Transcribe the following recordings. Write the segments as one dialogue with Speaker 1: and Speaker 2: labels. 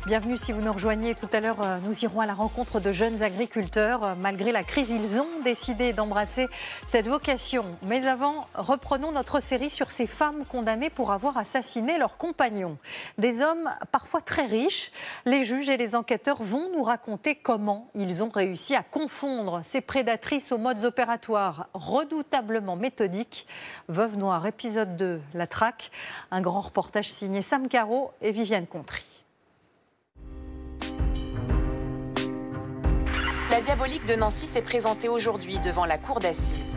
Speaker 1: Bienvenue si vous nous rejoignez. Tout à l'heure, nous irons à la rencontre de jeunes agriculteurs. Malgré la crise, ils ont décidé d'embrasser cette vocation. Mais avant, reprenons notre série sur ces femmes condamnées pour avoir assassiné leurs compagnons. Des hommes parfois très riches. Les juges et les enquêteurs vont nous raconter comment ils ont réussi à confondre ces prédatrices aux modes opératoires redoutablement méthodiques. Veuve noire, épisode 2, la traque. Un grand reportage signé Sam Caro et Viviane Contry.
Speaker 2: La diabolique de Nancy s'est présentée aujourd'hui devant la cour d'assises.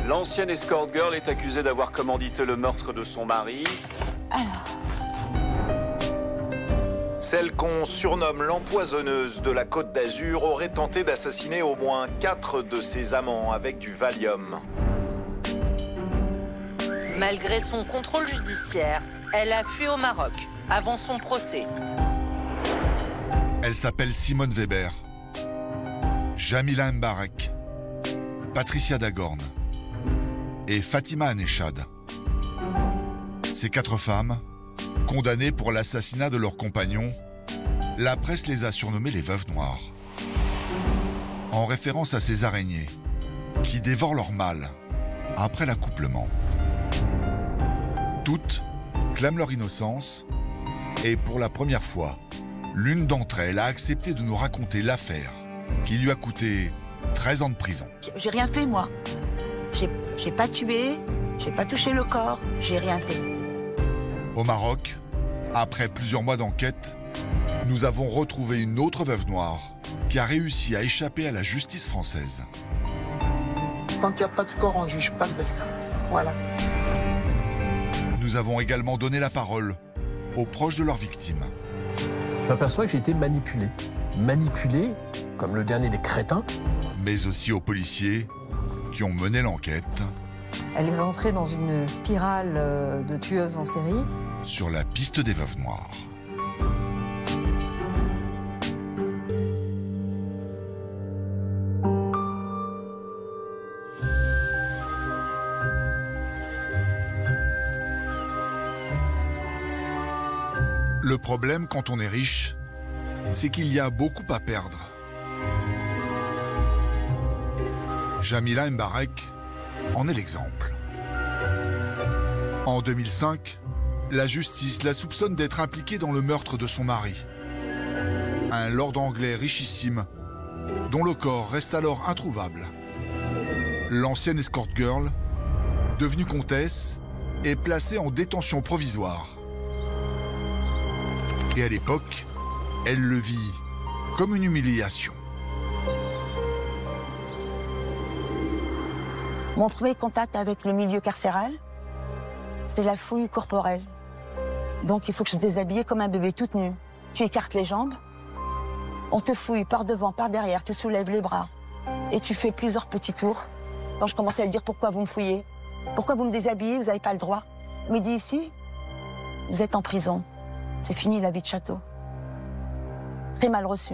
Speaker 3: L'ancienne escort girl est accusée d'avoir commandité le meurtre de son mari.
Speaker 4: Celle qu'on surnomme l'empoisonneuse de la Côte d'Azur aurait tenté d'assassiner au moins 4 de ses amants avec du Valium.
Speaker 2: Malgré son contrôle judiciaire, elle a fui au Maroc avant son procès.
Speaker 5: Elle s'appelle Simone Weber, Jamila Mbarek, Patricia Dagorn et Fatima Anechad. Ces 4 femmes, condamnées pour l'assassinat de leurs compagnons, la presse les a surnommées les veuves noires, en référence à ces araignées qui dévorent leur mâle après l'accouplement. Toutes clament leur innocence et pour la première fois, l'une d'entre elles a accepté de nous raconter l'affaire qui lui a coûté 13 ans de prison.
Speaker 6: J'ai rien fait, moi. J'ai pas tué, j'ai pas touché le corps, j'ai rien fait.
Speaker 5: Au Maroc, après plusieurs mois d'enquête, nous avons retrouvé une autre veuve noire qui a réussi à échapper à la justice française.
Speaker 7: Quand il n'y a pas de corps, on ne juge pas quelqu'un. Voilà.
Speaker 5: Nous avons également donné la parole aux proches de leurs victimes.
Speaker 8: Je m'aperçois que j'ai été manipulé. Manipulé, comme le dernier des crétins.
Speaker 5: Mais aussi aux policiers qui ont mené l'enquête.
Speaker 9: Elle est rentrée dans une spirale de tueuses en série.
Speaker 5: Sur la piste des veuves noires. Le problème quand on est riche, c'est qu'il y a beaucoup à perdre. Jamila Mbarek en est l'exemple. En 2005, la justice la soupçonne d'être impliquée dans le meurtre de son mari. Un lord anglais richissime, dont le corps reste alors introuvable. L'ancienne escort girl, devenue comtesse, est placée en détention provisoire. Et à l'époque, elle le vit comme une humiliation.
Speaker 6: Mon premier contact avec le milieu carcéral, c'est la fouille corporelle. Donc il faut que je se déshabille comme un bébé toute nue. Tu écartes les jambes, on te fouille par devant, par derrière, tu soulèves les bras et tu fais plusieurs petits tours. Quand je commençais à dire pourquoi vous me fouillez, pourquoi vous me déshabillez, vous n'avez pas le droit. Il me dit ici, vous êtes en prison. C'est fini la vie de château. Très mal reçu.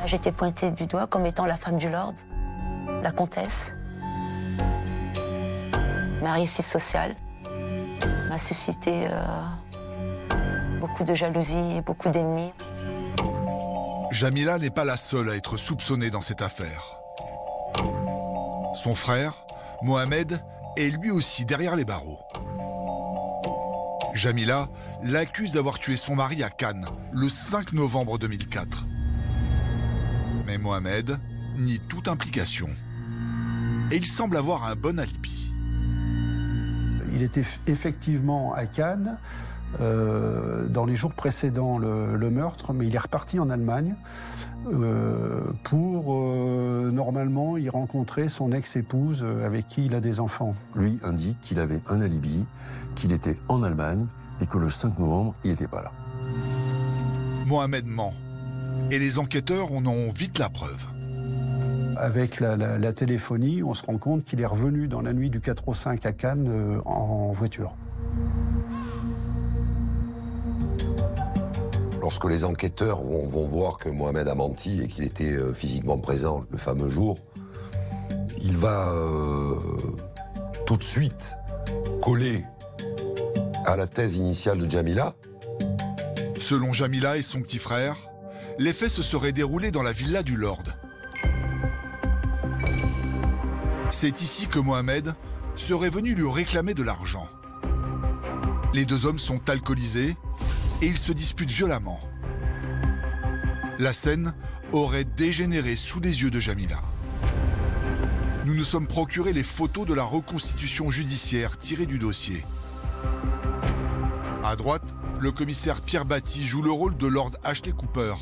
Speaker 6: J'étais pointée du doigt comme étant la femme du lord, la comtesse. Ma réussite sociale m'a suscité beaucoup de jalousie et beaucoup d'ennemis.
Speaker 5: Jamila n'est pas la seule à être soupçonnée dans cette affaire. Son frère, Mohamed, est lui aussi derrière les barreaux. Jamila l'accuse d'avoir tué son mari à Cannes le 5 novembre 2004. Mais Mohamed nie toute implication. Et il semble avoir un bon alibi.
Speaker 10: Il était effectivement à Cannes dans les jours précédant le meurtre, mais il est reparti en Allemagne pour normalement y rencontrer son ex-épouse avec qui il a des enfants.
Speaker 11: Lui indique qu'il avait un alibi, qu'il était en Allemagne et que le 5 novembre, il n'était pas là.
Speaker 5: Mohamed ment. Et les enquêteurs en ont vite la preuve.
Speaker 10: Avec la téléphonie, on se rend compte qu'il est revenu dans la nuit du 4 au 5 à Cannes en voiture.
Speaker 11: Lorsque les enquêteurs vont voir que Mohamed a menti et qu'il était physiquement présent le fameux jour, il va tout de suite collé à la thèse initiale de Jamila.
Speaker 5: Selon Jamila et son petit frère, les faits se seraient déroulés dans la villa du Lord. C'est ici que Mohamed serait venu lui réclamer de l'argent. Les deux hommes sont alcoolisés et ils se disputent violemment. La scène aurait dégénéré sous les yeux de Jamila. Nous nous sommes procuré les photos de la reconstitution judiciaire tirées du dossier. À droite, le commissaire Pierre Batti joue le rôle de Lord Ashley Cooper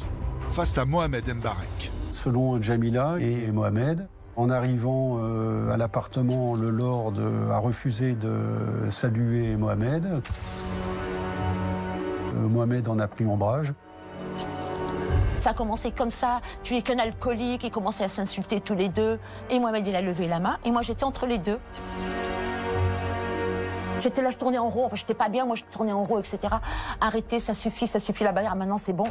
Speaker 5: face à Mohamed Mbarek.
Speaker 10: Selon Jamila et Mohamed, en arrivant à l'appartement, le Lord a refusé de saluer Mohamed. Mohamed en a pris ombrage.
Speaker 6: Ça a commencé comme ça, tu es qu'un alcoolique, ils commençaient à s'insulter tous les deux. Et Mohamed, il a levé la main, et moi j'étais entre les deux. J'étais là, je tournais en rond, enfin j'étais pas bien, moi je tournais en rond, etc. Arrêtez, ça suffit la bagarre, maintenant c'est bon.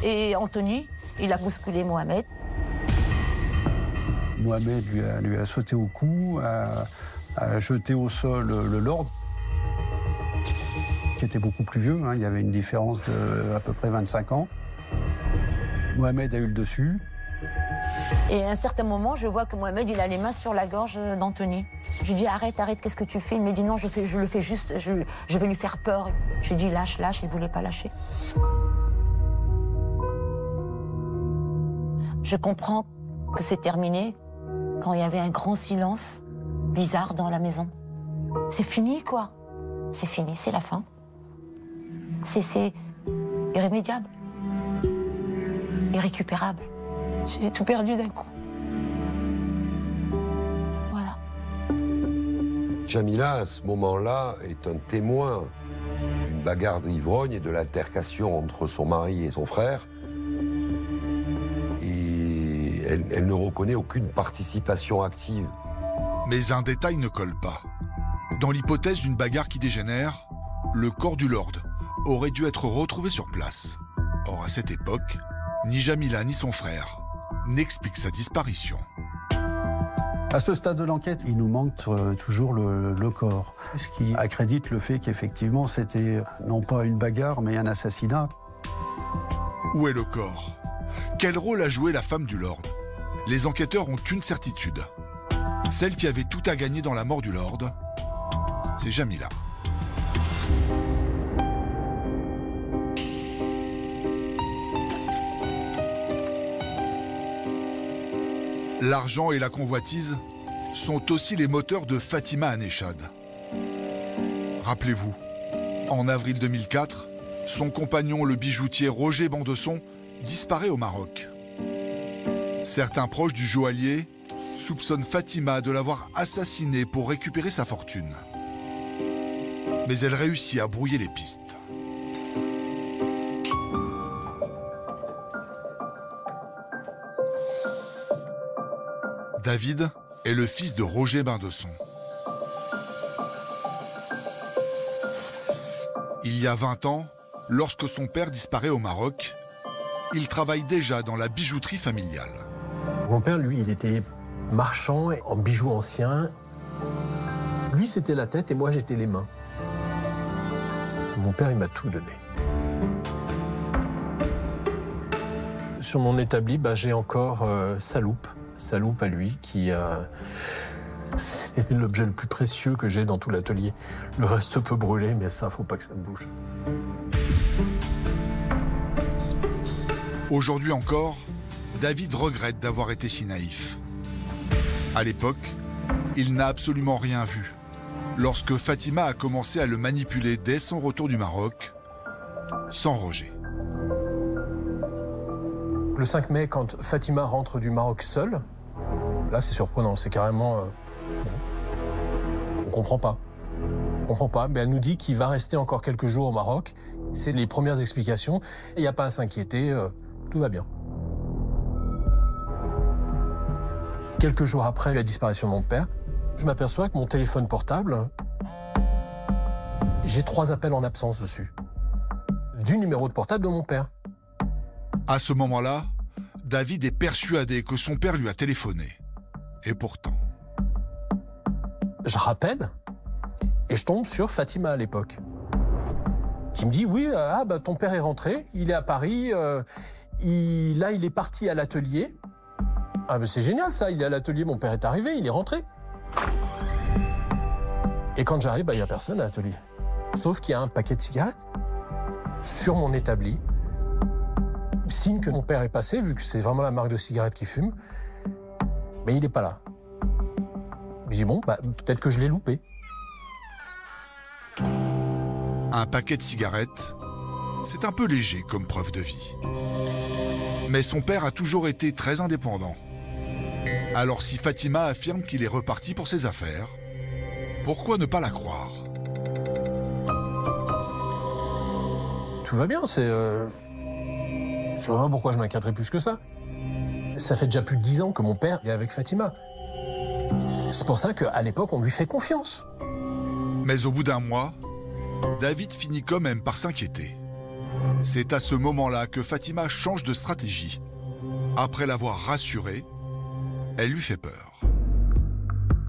Speaker 6: Et Anthony, il a bousculé Mohamed.
Speaker 10: Mohamed lui a sauté au cou, a jeté au sol le Lord, qui était beaucoup plus vieux, hein, il y avait une différence d'à peu près 25 ans. Mohamed a eu le dessus.
Speaker 6: Et à un certain moment, je vois que Mohamed, il a les mains sur la gorge d'Anthony. Je lui dis arrête, qu'est-ce que tu fais? Il me dit non, je le fais juste, je vais lui faire peur. Je lui dis lâche, il ne voulait pas lâcher. Je comprends que c'est terminé quand il y avait un grand silence bizarre dans la maison. C'est fini, quoi. C'est fini, c'est la fin. C'est irrémédiable, irrécupérable. J'ai tout perdu d'un coup. Voilà.
Speaker 11: Jamila, à ce moment-là, est un témoin d'une bagarre d'ivrogne et de l'altercation entre son mari et son frère. Et elle ne reconnaît aucune participation active.
Speaker 5: Mais un détail ne colle pas. Dans l'hypothèse d'une bagarre qui dégénère, le corps du Lord aurait dû être retrouvé sur place. Or, à cette époque, ni Jamila ni son frère n'expliquent sa disparition.
Speaker 10: À ce stade de l'enquête, il nous manque toujours le corps. Ce qui accrédite le fait qu'effectivement, c'était non pas une bagarre, mais un assassinat.
Speaker 5: Où est le corps? Quel rôle a joué la femme du Lord? Les enquêteurs ont une certitude. Celle qui avait tout à gagner dans la mort du Lord, c'est Jamila. L'argent et la convoitise sont aussi les moteurs de Fatima Aneshad. Rappelez-vous, en avril 2004, son compagnon, le bijoutier Roger Bandesson, disparaît au Maroc. Certains proches du joaillier soupçonnent Fatima de l'avoir assassiné pour récupérer sa fortune. Mais elle réussit à brouiller les pistes. David est le fils de Roger Bandesson. Il y a 20 ans, lorsque son père disparaît au Maroc, il travaille déjà dans la bijouterie familiale.
Speaker 8: Mon père, lui, il était marchand en bijoux anciens. Lui, c'était la tête et moi, j'étais les mains. Mon père, il m'a tout donné. Sur mon établi, j'ai encore sa loupe à lui, qui c'est l'objet le plus précieux que j'ai dans tout l'atelier. Le reste peut brûler, mais ça, faut pas que ça bouge.
Speaker 5: Aujourd'hui encore, David regrette d'avoir été si naïf. À l'époque, il n'a absolument rien vu. Lorsque Fatima a commencé à le manipuler dès son retour du Maroc, sans Roger.
Speaker 8: Le 5 mai, quand Fatima rentre du Maroc seule, là c'est surprenant, c'est carrément... on comprend pas. On comprend pas, mais elle nous dit qu'il va rester encore quelques jours au Maroc. C'est les premières explications. Il n'y a pas à s'inquiéter, tout va bien. Quelques jours après la disparition de mon père, je m'aperçois que mon téléphone portable, j'ai 3 appels en absence dessus. Du numéro de portable de mon père.
Speaker 5: À ce moment-là, David est persuadé que son père lui a téléphoné. Et pourtant...
Speaker 8: Je rappelle, et je tombe sur Fatima à l'époque, qui me dit, oui, ton père est rentré, il est à Paris, il est parti à l'atelier. Ah ben c'est génial ça, il est à l'atelier, mon père est arrivé, il est rentré. Et quand j'arrive, il n'y a personne à l'atelier. Sauf qu'il y a un paquet de cigarettes sur mon établi. Signe que mon père est passé, vu que c'est vraiment la marque de cigarettes qu'il fume. Mais il n'est pas là. Je dis, bon, peut-être que je l'ai loupé.
Speaker 5: Un paquet de cigarettes, c'est un peu léger comme preuve de vie. Mais son père a toujours été très indépendant. Alors si Fatima affirme qu'il est reparti pour ses affaires, pourquoi ne pas la croire?
Speaker 8: Tout va bien, je vois pas pourquoi je m'inquiéterais plus que ça. Ça fait déjà plus de 10 ans que mon père est avec Fatima. C'est pour ça qu'à l'époque, on lui fait confiance.
Speaker 5: Mais au bout d'un mois, David finit quand même par s'inquiéter. C'est à ce moment-là que Fatima change de stratégie. Après l'avoir rassurée, elle lui fait peur.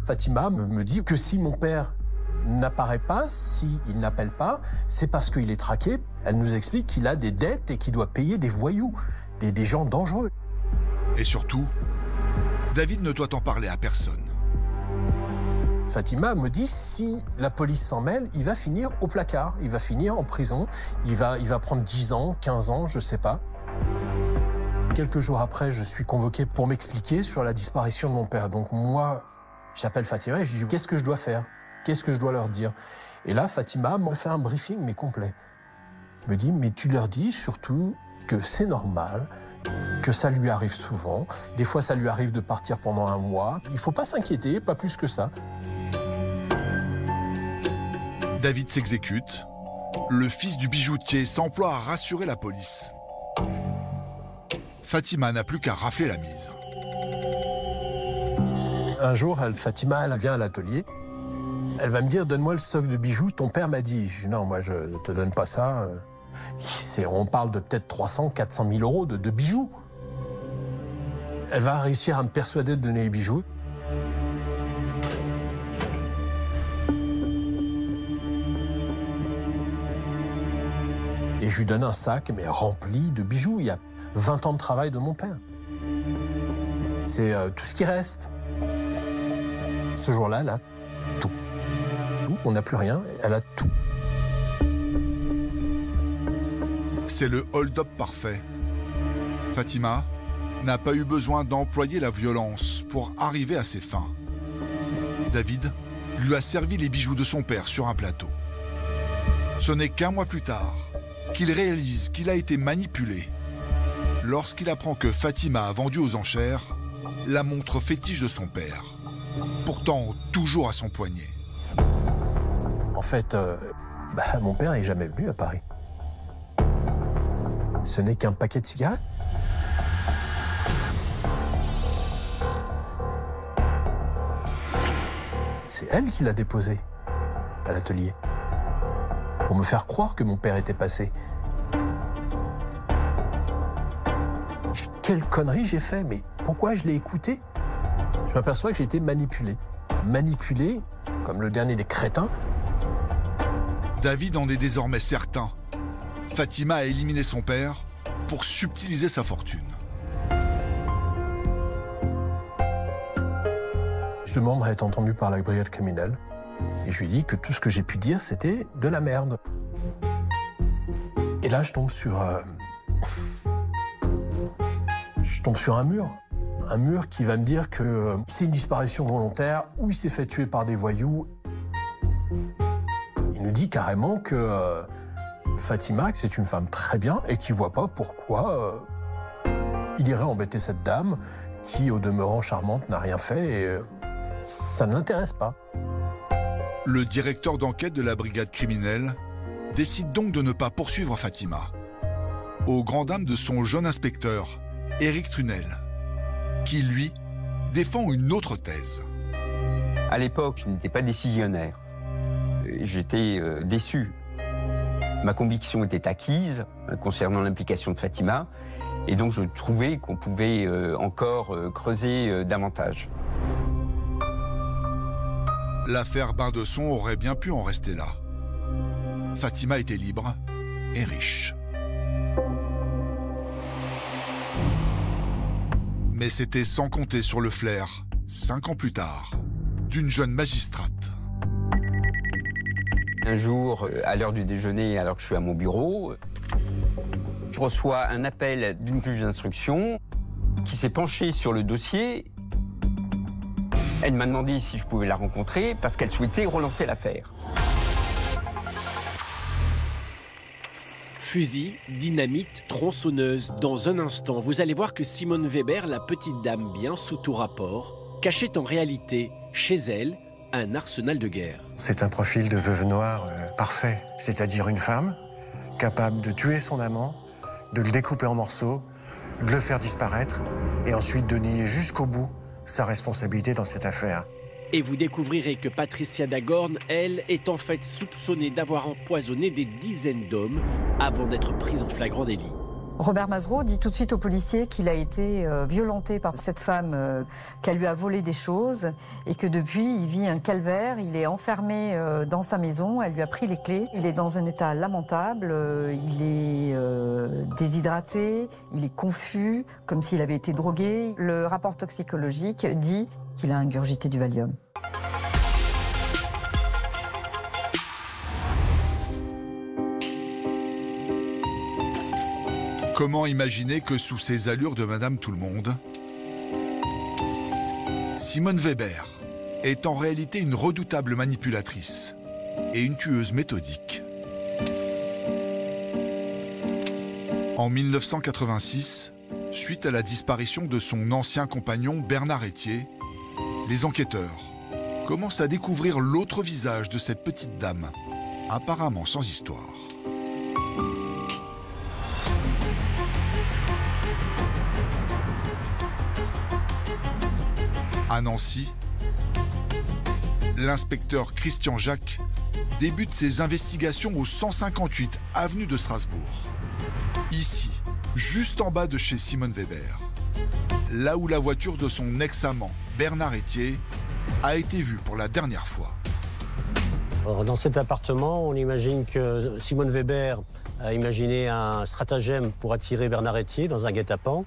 Speaker 8: Fatima me dit que si mon père n'apparaît pas, s'il n'appelle pas, c'est parce qu'il est traqué. Elle nous explique qu'il a des dettes et qu'il doit payer des voyous, des gens dangereux.
Speaker 5: Et surtout, David ne doit en parler à personne.
Speaker 8: Fatima me dit, si la police s'en mêle, il va finir au placard, il va finir en prison, il va prendre 10 ans, 15 ans, je sais pas. Quelques jours après, je suis convoqué pour m'expliquer sur la disparition de mon père. Donc moi, j'appelle Fatima et je dis, qu'est-ce que je dois faire? Qu'est-ce que je dois leur dire? Et là, Fatima m'a fait un briefing, mais complet. Elle me dit, mais tu leur dis surtout que c'est normal, que ça lui arrive souvent. Des fois, ça lui arrive de partir pendant un mois. Il ne faut pas s'inquiéter, pas plus que ça.
Speaker 5: David s'exécute. Le fils du bijoutier s'emploie à rassurer la police. Fatima n'a plus qu'à rafler la mise.
Speaker 8: Un jour, Fatima vient à l'atelier. Elle va me dire, donne-moi le stock de bijoux, ton père m'a dit. Je dis, non, moi, je ne te donne pas ça. On parle de peut-être 300, 400 000 euros de bijoux. Elle va réussir à me persuader de donner les bijoux. Et je lui donne un sac, mais rempli de bijoux. Il y a 20 ans de travail de mon père. C'est tout ce qui reste. Ce jour-là, elle a tout. On n'a plus rien, elle a tout.
Speaker 5: C'est le hold-up parfait. Fatima n'a pas eu besoin d'employer la violence pour arriver à ses fins. David lui a servi les bijoux de son père sur un plateau. Ce n'est qu'un mois plus tard qu'il réalise qu'il a été manipulé lorsqu'il apprend que Fatima a vendu aux enchères la montre fétiche de son père, pourtant toujours à son poignet.
Speaker 8: En fait, mon père n'est jamais venu à Paris. Ce n'est qu'un paquet de cigarettes. C'est elle qui l'a déposé à l'atelier pour me faire croire que mon père était passé. Quelle connerie j'ai fait, mais pourquoi je l'ai écouté? Je m'aperçois que j'ai été manipulé. Manipulé, comme le dernier des crétins.
Speaker 5: David en est désormais certain. Fatima a éliminé son père pour subtiliser sa fortune.
Speaker 8: Je demande à être entendu par la brigade criminelle et je lui dis que tout ce que j'ai pu dire, c'était de la merde. Et là, je tombe sur un mur. Un mur qui va me dire que c'est une disparition volontaire ou il s'est fait tuer par des voyous. Il nous dit carrément que Fatima, que c'est une femme très bien et qui ne voit pas pourquoi il irait embêter cette dame qui, au demeurant charmante, n'a rien fait et ça ne l'intéresse pas.
Speaker 5: Le directeur d'enquête de la brigade criminelle décide donc de ne pas poursuivre Fatima, au grand dam de son jeune inspecteur, Éric Trunel, qui, lui, défend une autre thèse.
Speaker 12: À l'époque, je n'étais pas décisionnaire. J'étais déçu. Ma conviction était acquise concernant l'implication de Fatima, et donc je trouvais qu'on pouvait encore creuser davantage.
Speaker 5: L'affaire Bain de Son aurait bien pu en rester là. Fatima était libre et riche. Mais c'était sans compter sur le flair, 5 ans plus tard, d'une jeune magistrate.
Speaker 12: Un jour, à l'heure du déjeuner, alors que je suis à mon bureau, je reçois un appel d'une juge d'instruction qui s'est penchée sur le dossier. Elle m'a demandé si je pouvais la rencontrer parce qu'elle souhaitait relancer l'affaire.
Speaker 13: Fusil, dynamite, tronçonneuse. Dans un instant, vous allez voir que Simone Weber, la petite dame bien sous tout rapport, cachait en réalité, chez elle, un arsenal de guerre.
Speaker 14: C'est un profil de veuve noire parfait, c'est-à-dire une femme capable de tuer son amant, de le découper en morceaux, de le faire disparaître et ensuite de nier jusqu'au bout sa responsabilité dans cette affaire.
Speaker 13: Et vous découvrirez que Patricia Dagorn, elle, est en fait soupçonnée d'avoir empoisonné des dizaines d'hommes avant d'être prise en flagrant délit.
Speaker 9: Robert Mazereau dit tout de suite au policier qu'il a été violenté par cette femme, qu'elle lui a volé des choses et que depuis, il vit un calvaire. Il est enfermé dans sa maison, elle lui a pris les clés. Il est dans un état lamentable, il est déshydraté, il est confus, comme s'il avait été drogué. Le rapport toxicologique dit qu'il a ingurgité du Valium.
Speaker 5: Comment imaginer que sous ces allures de Madame Tout-le-Monde, Simone Weber est en réalité une redoutable manipulatrice et une tueuse méthodique. En 1986, suite à la disparition de son ancien compagnon Bernard Etier, les enquêteurs commencent à découvrir l'autre visage de cette petite dame, apparemment sans histoire. À Nancy, l'inspecteur Christian Jacques débute ses investigations au 158 avenue de Strasbourg. Ici, juste en bas de chez Simone Weber, là où la voiture de son ex-amant Bernard Etier a été vue pour la dernière fois.
Speaker 15: Dans cet appartement, on imagine que Simone Weber a imaginé un stratagème pour attirer Bernard Etier dans un guet-apens.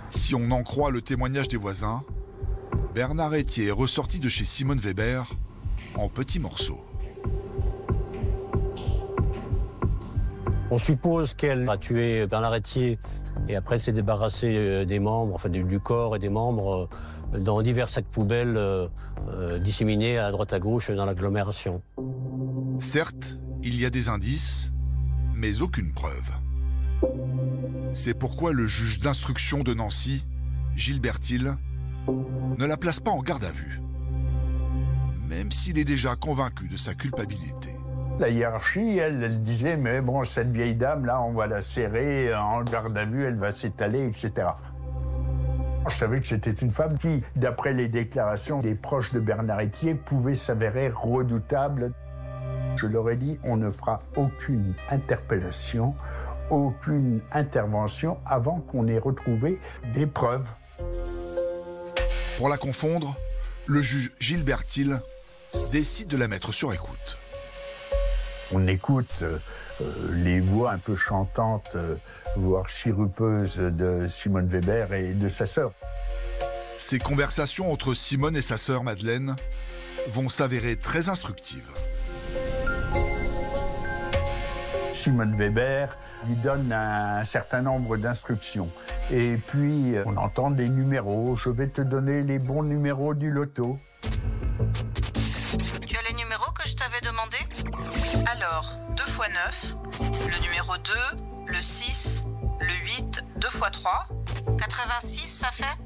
Speaker 5: Si on en croit le témoignage des voisins, Bernard Etier est ressorti de chez Simone Weber en petits morceaux.
Speaker 15: On suppose qu'elle a tué Bernard Etier et après s'est débarrassée des membres, enfin du corps et des membres dans divers sacs poubelles disséminés à droite à gauche dans l'agglomération.
Speaker 5: Certes, il y a des indices, mais aucune preuve. C'est pourquoi le juge d'instruction de Nancy, Gilbert Hill, ne la place pas en garde à vue, même s'il est déjà convaincu de sa culpabilité.
Speaker 16: La hiérarchie, elle disait, mais bon, cette vieille dame, là, on va la serrer en garde à vue, elle va s'étaler, etc. Je savais que c'était une femme qui, d'après les déclarations des proches de Bernard Etier, pouvait s'avérer redoutable. Je leur ai dit, on ne fera aucune interpellation, aucune intervention avant qu'on ait retrouvé des preuves.
Speaker 5: Pour la confondre, le juge Gilbert Hill décide de la mettre sur écoute.
Speaker 16: On écoute les voix un peu chantantes, voire sirupeuses de Simone Weber et de sa sœur.
Speaker 5: Ces conversations entre Simone et sa sœur Madeleine vont s'avérer très instructives.
Speaker 16: Simone Weber lui donne un certain nombre d'instructions. Et puis, on entend des numéros. Je vais te donner les bons numéros du loto.
Speaker 2: Tu as les numéros que je t'avais demandé? Alors, 2 x 9, le numéro 2, le 6, le 8, 2 x 3, 86, ça fait?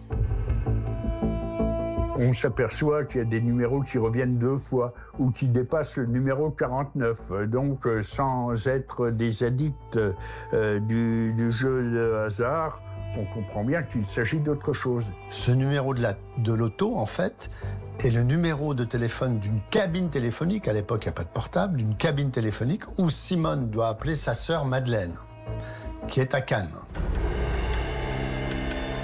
Speaker 16: On s'aperçoit qu'il y a des numéros qui reviennent 2 fois ou qui dépassent le numéro 49. Donc, sans être des addicts du jeu de hasard, on comprend bien qu'il s'agit d'autre chose.
Speaker 14: Ce numéro de loto, en fait, est le numéro de téléphone d'une cabine téléphonique, à l'époque il n'y a pas de portable, d'une cabine téléphonique où Simone doit appeler sa sœur Madeleine, qui est à Cannes.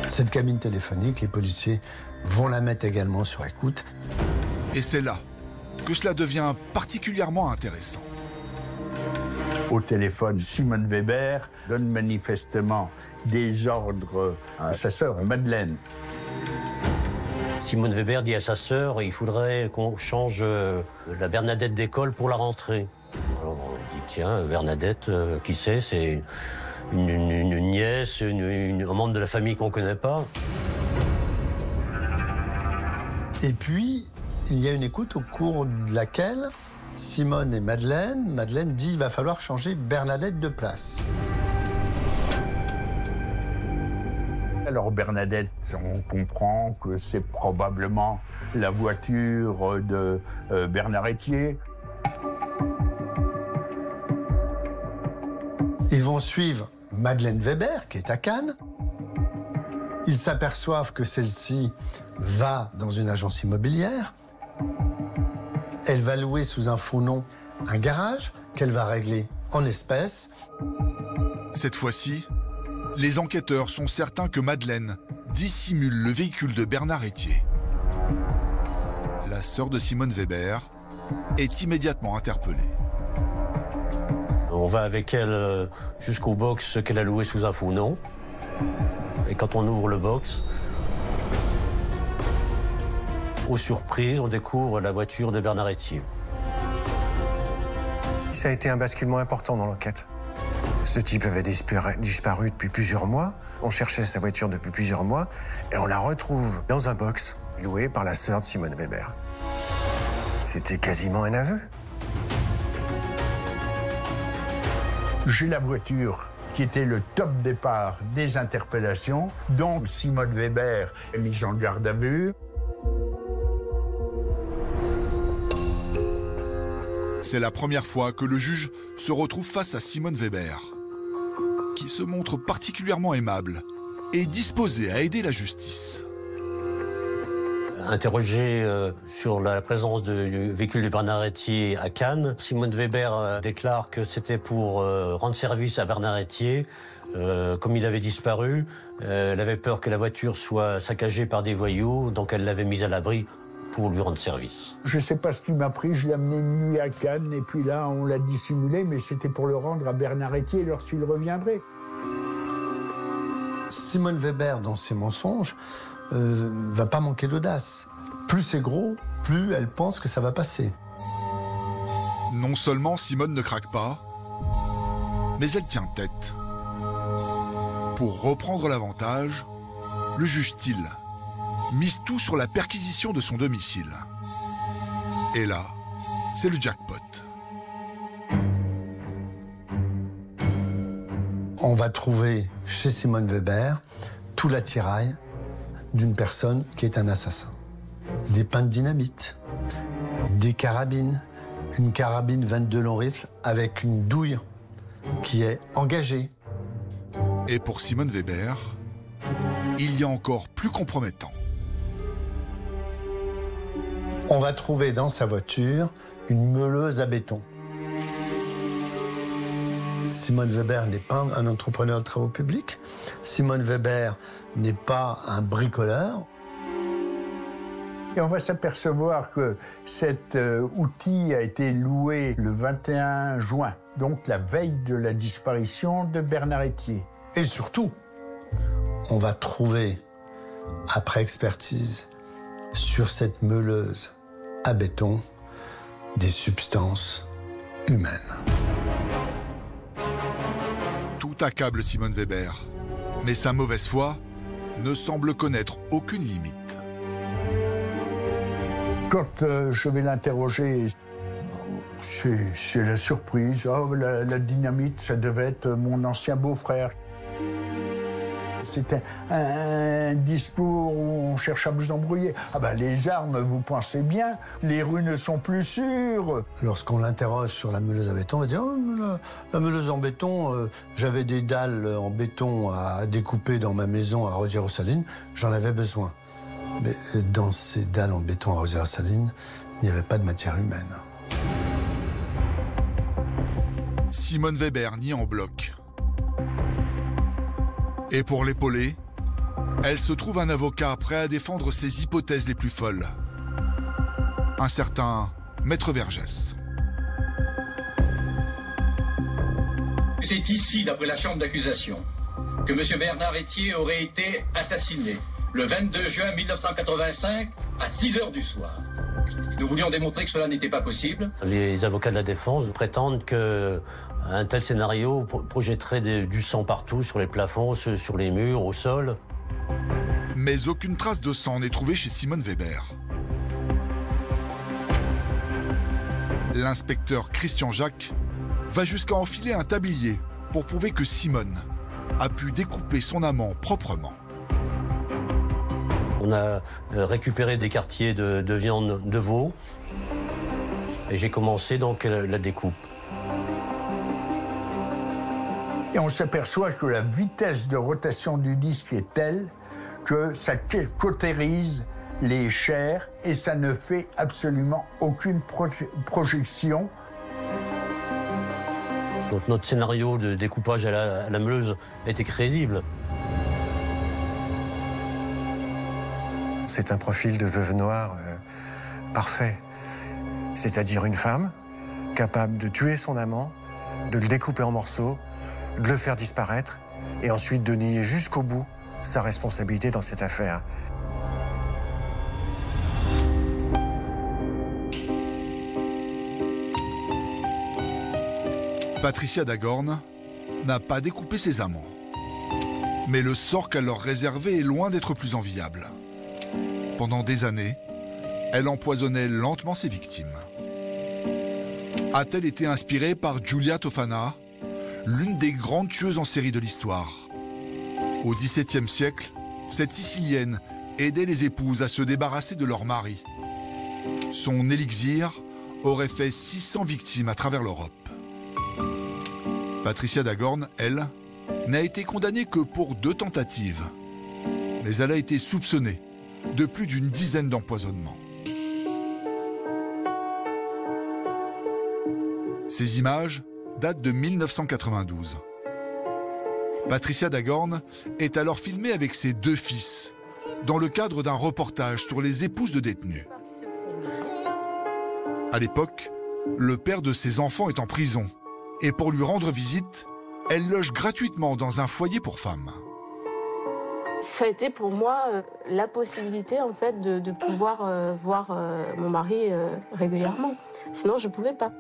Speaker 14: Cette cabine téléphonique, les policiers vont la mettre également sur écoute.
Speaker 5: Et c'est là que cela devient particulièrement intéressant.
Speaker 16: Au téléphone, Simone Weber donne manifestement des ordres à sa sœur, Madeleine.
Speaker 15: Simone Weber dit à sa sœur, il faudrait qu'on change la Bernadette d'école pour la rentrée. Alors on dit, tiens, Bernadette, qui c'est? C'est une nièce, un membre de la famille qu'on ne connaît pas.
Speaker 17: Et puis, il y a une écoute au cours de laquelle Simone et Madeleine dit il va falloir changer Bernadette de place.
Speaker 16: Alors Bernadette, on comprend que c'est probablement la voiture de Bernard Etier.
Speaker 17: Ils vont suivre Madeleine Weber, qui est à Cannes. Ils s'aperçoivent que celle-ci va dans une agence immobilière. Elle va louer sous un faux nom un garage qu'elle va régler en espèces.
Speaker 5: Cette fois-ci, les enquêteurs sont certains que Madeleine dissimule le véhicule de Bernard Etier. La sœur de Simone Weber est immédiatement interpellée.
Speaker 15: On va avec elle jusqu'au box qu'elle a loué sous un faux nom. Et quand on ouvre le box, aux surprises, on découvre la voiture de Bernard Etier.
Speaker 14: Ça a été un basculement important dans l'enquête. Ce type avait disparu depuis plusieurs mois. On cherchait sa voiture depuis plusieurs mois et on la retrouve dans un box loué par la sœur de Simone Weber. C'était quasiment un aveu.
Speaker 16: J'ai la voiture qui était le top départ des interpellations. Donc Simone Weber est mise en garde à vue.
Speaker 5: C'est la première fois que le juge se retrouve face à Simone Weber, qui se montre particulièrement aimable et disposée à aider la justice.
Speaker 15: Interrogée sur la présence du véhicule de Bernard Etier à Cannes, Simone Weber déclare que c'était pour rendre service à Bernard Etier. Comme il avait disparu, elle avait peur que la voiture soit saccagée par des voyous, donc elle l'avait mise à l'abri pour lui rendre service.
Speaker 16: Je ne sais pas ce qui m'a pris, je l'ai amené une nuit à Cannes et puis là on l'a dissimulé, mais c'était pour le rendre à Bernard Etier lorsqu'il reviendrait.
Speaker 17: Simone Weber, dans ses mensonges, va pas manquer d'audace. Plus c'est gros, plus elle pense que ça va passer.
Speaker 5: Non seulement Simone ne craque pas, mais elle tient tête. Pour reprendre l'avantage, le juge Thiel mise tout sur la perquisition de son domicile. Et là, c'est le jackpot.
Speaker 17: On va trouver chez Simone Weber tout l'attirail d'une personne qui est un assassin. Des pains de dynamite, des carabines, une carabine 22 long rifle avec une douille qui est engagée.
Speaker 5: Et pour Simone Weber, il y a encore plus compromettant.
Speaker 17: On va trouver dans sa voiture une meuleuse à béton. Simone Weber n'est pas un entrepreneur de travaux publics. Simone Weber n'est pas un bricoleur.
Speaker 16: Et on va s'apercevoir que cet outil a été loué le 21 juin, donc la veille de la disparition de Bernard Etier.
Speaker 17: Et surtout, on va trouver, après expertise, sur cette meuleuse à béton, des substances humaines.
Speaker 5: Tout accable Simone Weber, mais sa mauvaise foi ne semble connaître aucune limite.
Speaker 16: Quand je vais l'interroger, c'est la surprise. Oh, la dynamite, ça devait être mon ancien beau-frère. C'était un discours où on cherche à vous embrouiller. Ah ben les armes, vous pensez bien, les rues ne sont plus sûres.
Speaker 17: Lorsqu'on l'interroge sur la meuleuse à béton, on va dire oh, la meuleuse en béton, j'avais des dalles en béton à découper dans ma maison à Rosières-aux-Salines, j'en avais besoin. Mais dans ces dalles en béton à Rosières-aux-Salines, il n'y avait pas de matière humaine.
Speaker 5: Simone Weber nie en bloc. Et pour l'épauler, elle se trouve un avocat prêt à défendre ses hypothèses les plus folles. un certain Maître Vergès.
Speaker 18: C'est ici, d'après la chambre d'accusation, que M. Bernard Etier aurait été assassiné le 22 juin 1985 à 6 h du soir. Nous voulions démontrer que cela n'était pas possible.
Speaker 15: Les avocats de la défense prétendent qu'un tel scénario projetterait du sang partout, sur les plafonds, sur les murs, au sol.
Speaker 5: Mais aucune trace de sang n'est trouvée chez Simone Weber. L'inspecteur Christian Jacques va jusqu'à enfiler un tablier pour prouver que Simone a pu découper son amant proprement.
Speaker 15: On a récupéré des quartiers de viande de veau et j'ai commencé donc la découpe.
Speaker 16: Et on s'aperçoit que la vitesse de rotation du disque est telle que ça cautérise les chairs et ça ne fait absolument aucune projection.
Speaker 15: Donc notre scénario de découpage à la meuleuse était crédible.
Speaker 14: C'est un profil de veuve noire parfait. C'est-à-dire une femme capable de tuer son amant, de le découper en morceaux, de le faire disparaître et ensuite de nier jusqu'au bout sa responsabilité dans cette affaire.
Speaker 5: Patricia Dagorn n'a pas découpé ses amants. Mais le sort qu'elle leur réservait est loin d'être plus enviable. Pendant des années, elle empoisonnait lentement ses victimes. A-t-elle été inspirée par Giulia Tofana, l'une des grandes tueuses en série de l'histoire? Au XVIIe siècle, cette Sicilienne aidait les épouses à se débarrasser de leur mari. Son élixir aurait fait 600 victimes à travers l'Europe. Patricia Dagorn, elle, n'a été condamnée que pour 2 tentatives. Mais elle a été soupçonnée de plus d'une dizaine d'empoisonnements. Ces images datent de 1992. Patricia Dagorn est alors filmée avec ses 2 fils, dans le cadre d'un reportage sur les épouses de détenus. À l'époque, le père de ses enfants est en prison. Et pour lui rendre visite, elle loge gratuitement dans un foyer pour femmes.
Speaker 19: Ça a été pour moi la possibilité en fait de pouvoir voir mon mari régulièrement. Sinon, je ne pouvais pas.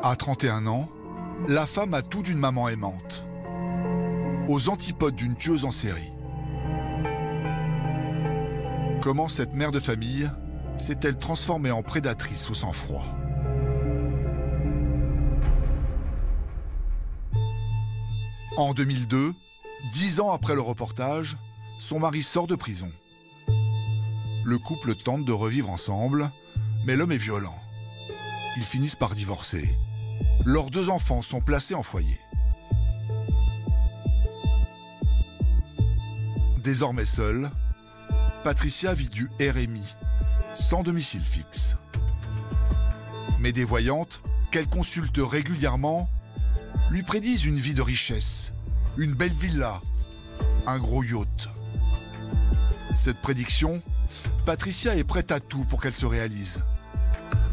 Speaker 5: À 31 ans, la femme a tout d'une maman aimante. Aux antipodes d'une tueuse en série. Comment cette mère de famille s'est-elle transformée en prédatrice au sang-froid? En 2002, 10 ans après le reportage, son mari sort de prison. Le couple tente de revivre ensemble, mais l'homme est violent. Ils finissent par divorcer. Leurs 2 enfants sont placés en foyer. Désormais seule, Patricia vit du RMI, sans domicile fixe. Mais des voyantes, qu'elle consulte régulièrement, lui prédisent une vie de richesse, une belle villa, un gros yacht. Cette prédiction, Patricia est prête à tout pour qu'elle se réalise.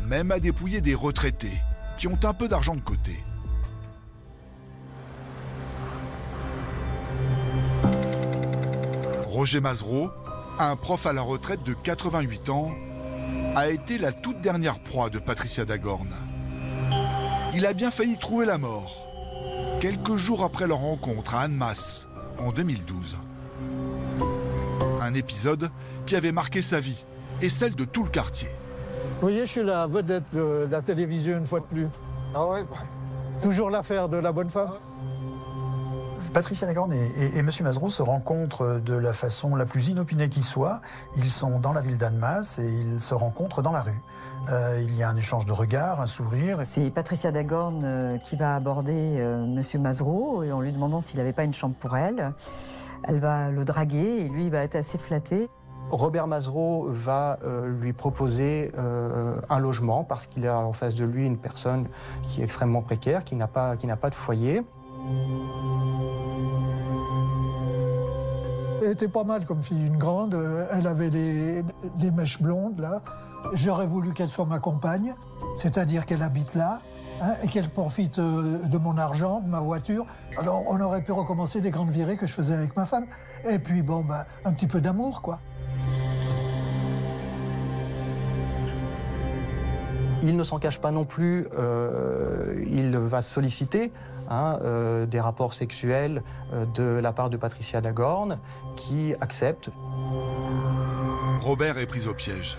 Speaker 5: Même à dépouiller des retraités qui ont un peu d'argent de côté. Roger Mazereau, un prof à la retraite de 88 ans, a été la toute dernière proie de Patricia Dagorn. Il a bien failli trouver la mort, quelques jours après leur rencontre à Annemasse, en 2012. Un épisode qui avait marqué sa vie et celle de tout le quartier.
Speaker 7: Vous voyez, je suis la vedette de la télévision une fois de plus. Ah ouais. Toujours l'affaire de la bonne femme.
Speaker 20: Patricia Dagorn et M. Mazereau se rencontrent de la façon la plus inopinée qui soit. Ils sont dans la ville d'Annemasse et ils se rencontrent dans la rue. Il y a un échange de regards, un sourire.
Speaker 9: C'est Patricia Dagorn qui va aborder M. Mazereau et en lui demandant s'il n'avait pas une chambre pour elle. Elle va le draguer et lui il va être assez flatté.
Speaker 21: Robert Mazereau va lui proposer un logement parce qu'il a en face de lui une personne qui est extrêmement précaire, qui n'a pas de foyer.
Speaker 7: Elle était pas mal comme fille, une grande. Elle avait les mèches blondes, là. J'aurais voulu qu'elle soit ma compagne, c'est-à-dire qu'elle habite là, hein, et qu'elle profite de mon argent, de ma voiture. Alors on aurait pu recommencer les grandes virées que je faisais avec ma femme. Et puis bon, ben, un petit peu d'amour, quoi.
Speaker 21: Il ne s'en cache pas non plus, il va solliciter des rapports sexuels de la part de Patricia Dagorn, qui accepte.
Speaker 5: Robert est pris au piège.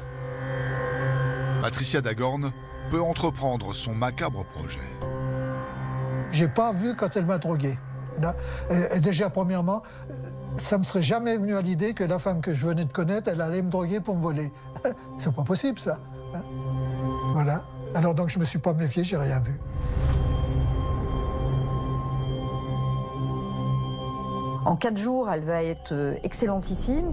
Speaker 5: Patricia Dagorn peut entreprendre son macabre projet.
Speaker 7: J'ai pas vu quand elle m'a drogué. Et déjà, premièrement, ça me serait jamais venu à l'idée que la femme que je venais de connaître, elle allait me droguer pour me voler. C'est pas possible, ça. Voilà. Alors donc je me suis pas méfié, j'ai rien vu.
Speaker 9: En 4 jours, elle va être excellentissime.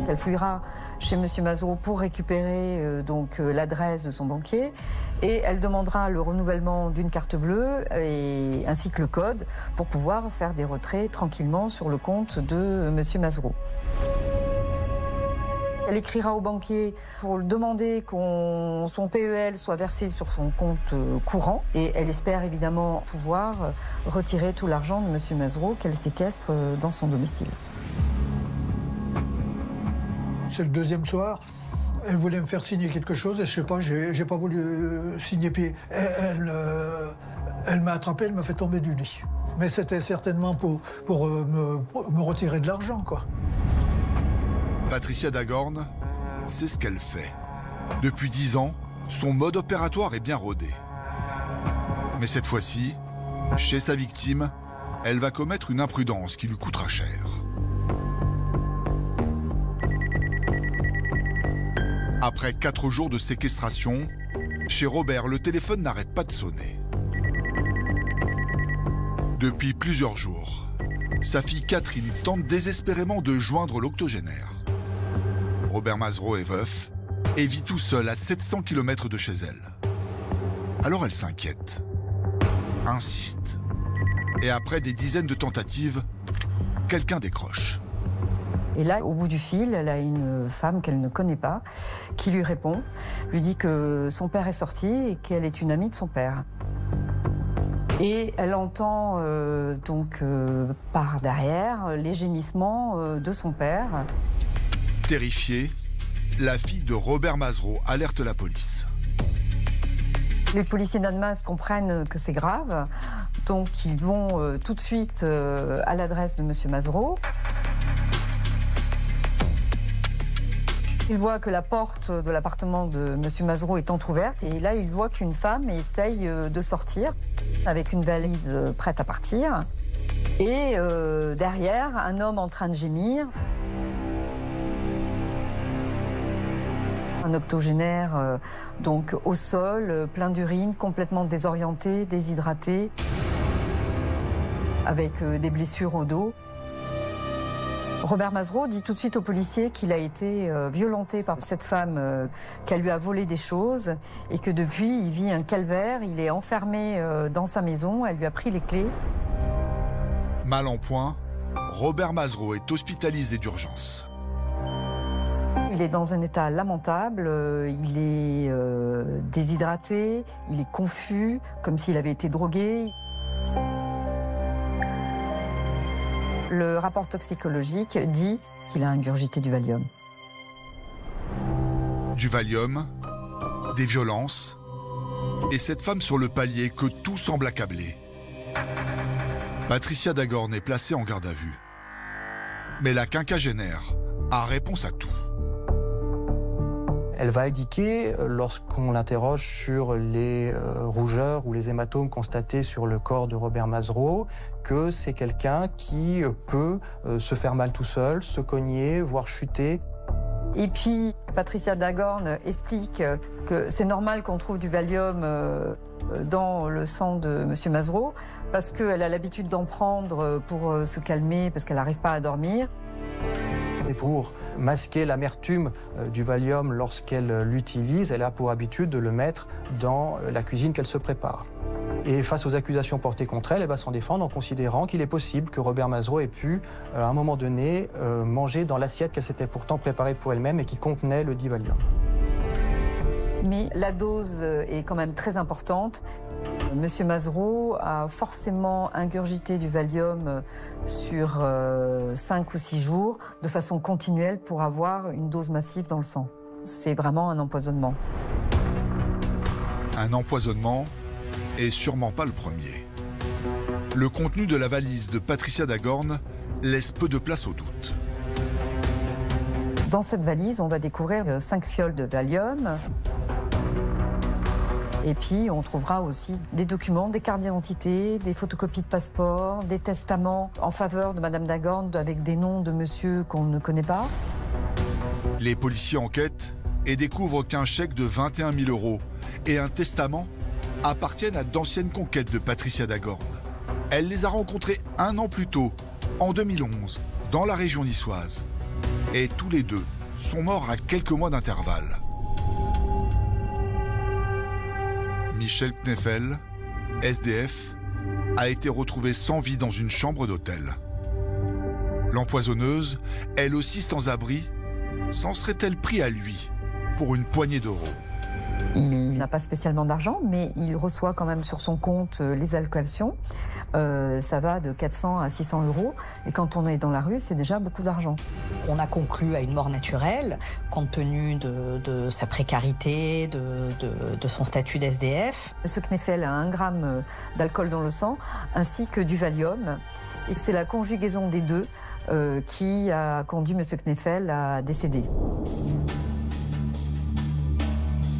Speaker 9: Elle fouillera chez M. Mazereau pour récupérer l'adresse de son banquier et elle demandera le renouvellement d'une carte bleue ainsi que le code pour pouvoir faire des retraits tranquillement sur le compte de M. Mazereau. Elle écrira au banquier pour demander que son PEL soit versé sur son compte courant et elle espère évidemment pouvoir retirer tout l'argent de M. Mazereau qu'elle séquestre dans son domicile.
Speaker 7: C'est le deuxième soir, elle voulait me faire signer quelque chose et je sais pas, j'ai pas voulu signer. Puis elle m'a attrapé, elle m'a fait tomber du lit. Mais c'était certainement pour me retirer de l'argent, quoi.
Speaker 5: Patricia Dagorn, c'est ce qu'elle fait. Depuis 10 ans, son mode opératoire est bien rodé. Mais cette fois-ci, chez sa victime, elle va commettre une imprudence qui lui coûtera cher. Après 4 jours de séquestration, chez Robert, le téléphone n'arrête pas de sonner. Depuis plusieurs jours, sa fille Catherine tente désespérément de joindre l'octogénaire. Robert Mazereau est veuf et vit tout seul à 700 km de chez elle. Alors elle s'inquiète, insiste. Et après des dizaines de tentatives, quelqu'un décroche.
Speaker 9: Et là, au bout du fil, elle a une femme qu'elle ne connaît pas, qui lui répond, lui dit que son père est sorti et qu'elle est une amie de son père. Et elle entend par derrière les gémissements de son père.
Speaker 5: Terrifiée, la fille de Robert Mazereau alerte la police.
Speaker 9: Les policiers d'Annemasse comprennent que c'est grave, donc ils vont tout de suite à l'adresse de M. Mazereau. Ils voient que la porte de l'appartement de M. Mazereau est entrouverte et là, ils voient qu'une femme essaye de sortir avec une valise prête à partir. Et derrière, un homme en train de gémir. Un octogénaire au sol, plein d'urine, complètement désorienté, déshydraté, avec des blessures au dos. Robert Mazereau dit tout de suite aux policiers qu'il a été violenté par cette femme, qu'elle lui a volé des choses et que depuis, il vit un calvaire, il est enfermé dans sa maison, elle lui a pris les clés.
Speaker 5: Mal en point, Robert Mazereau est hospitalisé d'urgence.
Speaker 9: Il est dans un état lamentable, il est déshydraté, il est confus, comme s'il avait été drogué. Le rapport toxicologique dit qu'il a ingurgité du Valium.
Speaker 5: Du Valium, des violences, et cette femme sur le palier que tout semble accabler. Patricia Dagorn est placée en garde à vue. Mais la quinquagénaire a réponse à tout.
Speaker 21: Elle va indiquer, lorsqu'on l'interroge sur les rougeurs ou les hématomes constatés sur le corps de Robert Mazereau, que c'est quelqu'un qui peut se faire mal tout seul, se cogner, voire chuter.
Speaker 9: Et puis, Patricia Dagorn explique que c'est normal qu'on trouve du Valium dans le sang de M. Mazereau, parce qu'elle a l'habitude d'en prendre pour se calmer, parce qu'elle n'arrive pas à dormir.
Speaker 21: Et pour masquer l'amertume du Valium lorsqu'elle l'utilise, elle a pour habitude de le mettre dans la cuisine qu'elle se prépare. Et face aux accusations portées contre elle, elle va s'en défendre en considérant qu'il est possible que Robert Mazeroux ait pu, à un moment donné, manger dans l'assiette qu'elle s'était pourtant préparée pour elle-même et qui contenait le dit Valium.
Speaker 9: Mais la dose est quand même très importante. Monsieur Mazeroux a forcément ingurgité du Valium sur 5 ou 6 jours de façon continuelle pour avoir une dose massive dans le sang. C'est vraiment un empoisonnement.
Speaker 5: Un empoisonnement et sûrement pas le premier. Le contenu de la valise de Patricia Dagorn laisse peu de place au doute.
Speaker 9: Dans cette valise, on va découvrir 5 fioles de Valium. Et puis, on trouvera aussi des documents, des cartes d'identité, des photocopies de passeport, des testaments en faveur de Madame Dagorn avec des noms de monsieur qu'on ne connaît pas.
Speaker 5: Les policiers enquêtent et découvrent qu'un chèque de 21 000 € et un testament appartiennent à d'anciennes conquêtes de Patricia Dagorn. Elle les a rencontrés 1 an plus tôt, en 2011, dans la région niçoise. Et tous les deux sont morts à quelques mois d'intervalle. Michel Kneffel, SDF, a été retrouvé sans vie dans une chambre d'hôtel. L'empoisonneuse, elle aussi sans abri, s'en serait-elle pris à lui pour une poignée d'euros?
Speaker 9: Il n'a pas spécialement d'argent, mais il reçoit quand même sur son compte les allocations. Ça va de 400 à 600 €. Et quand on est dans la rue, c'est déjà beaucoup d'argent.
Speaker 1: On a conclu à une mort naturelle, compte tenu de sa précarité, de son statut d'SDF.
Speaker 9: Monsieur Kneffel a 1 gramme d'alcool dans le sang, ainsi que du Valium. Et c'est la conjugaison des deux qui a conduit monsieur Kneffel à décéder.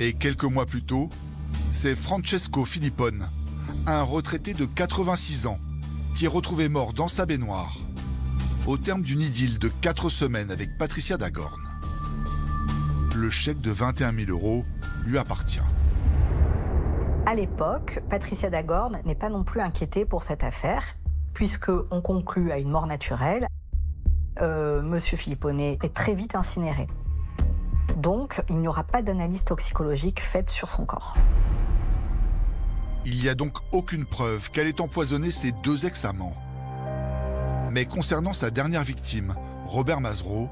Speaker 5: Et quelques mois plus tôt, c'est Francesco Filippone, un retraité de 86 ans, qui est retrouvé mort dans sa baignoire, au terme d'une idylle de 4 semaines avec Patricia Dagorn. Le chèque de 21 000 € lui appartient.
Speaker 1: À l'époque, Patricia Dagorn n'est pas non plus inquiétée pour cette affaire, puisqu'on conclut à une mort naturelle. Monsieur Filippone est très vite incinéré. Donc, il n'y aura pas d'analyse toxicologique faite sur son corps.
Speaker 5: Il n'y a donc aucune preuve qu'elle ait empoisonné ses 2 ex-amants. Mais concernant sa dernière victime, Robert Mazeroux,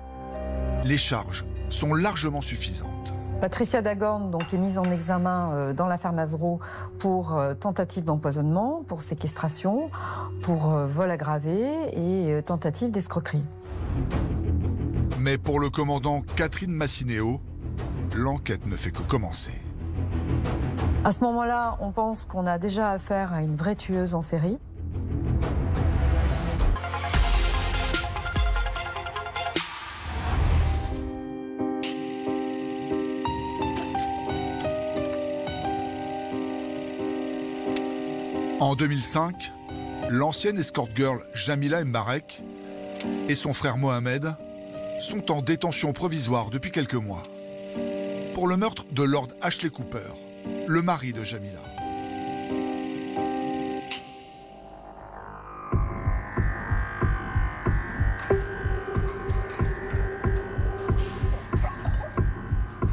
Speaker 5: les charges sont largement suffisantes.
Speaker 9: Patricia Dagorn donc, est mise en examen dans l'affaire Mazeroux pour tentative d'empoisonnement, pour séquestration, pour vol aggravé et tentative d'escroquerie.
Speaker 5: Mais pour le commandant Catherine Massineo, l'enquête ne fait que commencer.
Speaker 9: À ce moment-là, on pense qu'on a déjà affaire à une vraie tueuse en série.
Speaker 5: En 2005, l'ancienne escort girl Jamila Mbarek et son frère Mohamed sont en détention provisoire depuis quelques mois pour le meurtre de Lord Ashley Cooper, le mari de Jamila.